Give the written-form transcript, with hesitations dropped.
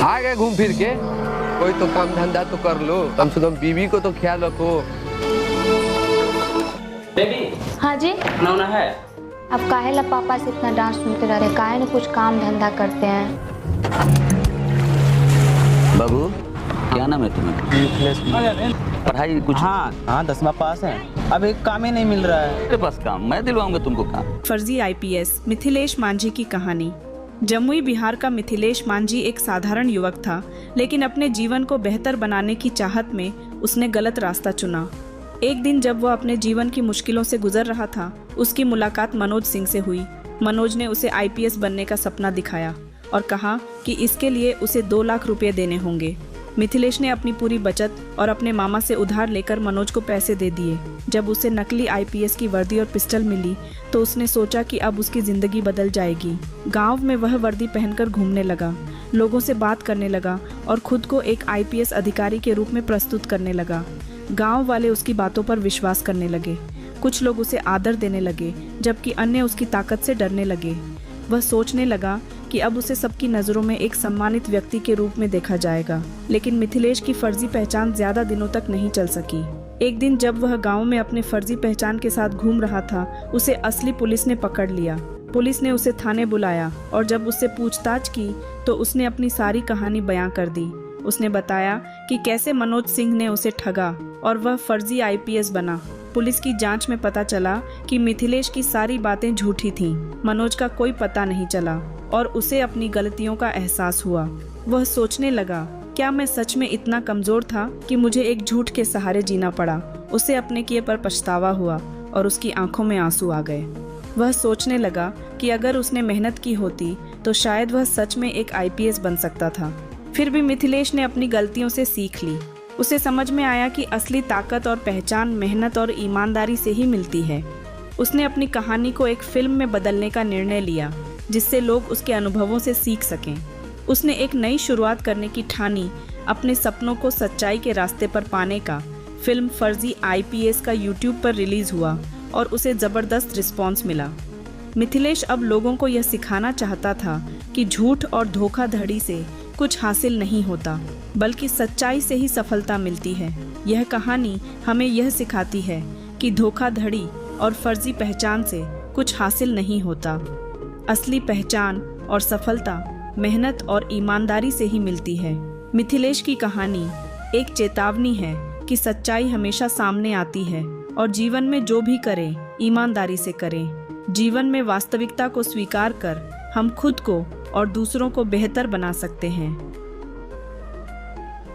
आ गए घूम फिर के। कोई तो काम धंधा तो कर लो, कम से कम बीवी को तो ख्याल रखो। बेबी। हाँ जी। खाना है? अब काहे ला पापा से इतना डांट सुनते रह रहे, काहे न कुछ काम धंधा करते हैं। बाबू क्या नाम है तुम्हें? पढ़ाई कुछ? हाँ 10वां पास है, अब एक काम ही नहीं मिल रहा है। मेरे पास काम, मैं दिलवाऊंगा तुमको काम। फर्जी आईपीएस मिथिलेश मांझी की कहानी। जमुई बिहार का मिथिलेश मांझी एक साधारण युवक था, लेकिन अपने जीवन को बेहतर बनाने की चाहत में उसने गलत रास्ता चुना। एक दिन जब वह अपने जीवन की मुश्किलों से गुजर रहा था, उसकी मुलाकात मनोज सिंह से हुई। मनोज ने उसे आईपीएस बनने का सपना दिखाया और कहा कि इसके लिए उसे 2 लाख रुपए देने होंगे। मिथिलेश ने अपनी पूरी बचत और अपने मामा से उधार लेकर मनोज को पैसे दे दिए। जब उसे नकली आईपीएस की वर्दी और पिस्टल मिली तो उसने सोचा कि अब उसकी ज़िंदगी बदल जाएगी। गांव में वह वर्दी पहनकर घूमने लगा, लोगों से बात करने लगा और खुद को एक आईपीएस अधिकारी के रूप में प्रस्तुत करने लगा। गांव वाले उसकी बातों पर विश्वास करने लगे। कुछ लोग उसे आदर देने लगे, जबकि अन्य उसकी ताकत से डरने लगे। वह सोचने लगा कि अब उसे सबकी नज़रों में एक सम्मानित व्यक्ति के रूप में देखा जाएगा। लेकिन मिथिलेश की फर्जी पहचान ज्यादा दिनों तक नहीं चल सकी। एक दिन जब वह गांव में अपने फर्जी पहचान के साथ घूम रहा था, उसे असली पुलिस ने पकड़ लिया। पुलिस ने उसे थाने बुलाया और जब उससे पूछताछ की तो उसने अपनी सारी कहानी बयां कर दी। उसने बताया कि कैसे मनोज सिंह ने उसे ठगा और वह फर्जी आईपीएस बना। पुलिस की जांच में पता चला कि मिथिलेश की सारी बातें झूठी थीं। मनोज का कोई पता नहीं चला और उसे अपनी गलतियों का एहसास हुआ। वह सोचने लगा, क्या मैं सच में इतना कमजोर था कि मुझे एक झूठ के सहारे जीना पड़ा। उसे अपने किए पर पछतावा हुआ और उसकी आंखों में आंसू आ गए। वह सोचने लगा कि अगर उसने मेहनत की होती तो शायद वह सच में एक आईपीएस बन सकता था। फिर भी मिथिलेश ने अपनी गलतियों से सीख ली। उसे समझ में आया कि असली ताकत और पहचान मेहनत और ईमानदारी से ही मिलती है। उसने अपनी कहानी को एक फिल्म में बदलने का निर्णय लिया, जिससे लोग उसके अनुभवों से सीख सकें। उसने एक नई शुरुआत करने की ठानी, अपने सपनों को सच्चाई के रास्ते पर पाने का। फिल्म फर्जी आईपीएस का यूट्यूब पर रिलीज हुआ और उसे ज़बरदस्त रिस्पॉन्स मिला। मिथिलेश अब लोगों को यह सिखाना चाहता था कि झूठ और धोखाधड़ी से कुछ हासिल नहीं होता, बल्कि सच्चाई से ही सफलता मिलती है। यह कहानी हमें यह सिखाती है कि धोखाधड़ी और फर्जी पहचान से कुछ हासिल नहीं होता। असली पहचान और सफलता मेहनत और ईमानदारी से ही मिलती है। मिथिलेश की कहानी एक चेतावनी है कि सच्चाई हमेशा सामने आती है और जीवन में जो भी करें ईमानदारी से करें। जीवन में वास्तविकता को स्वीकार कर हम खुद को और दूसरों को बेहतर बना सकते हैं।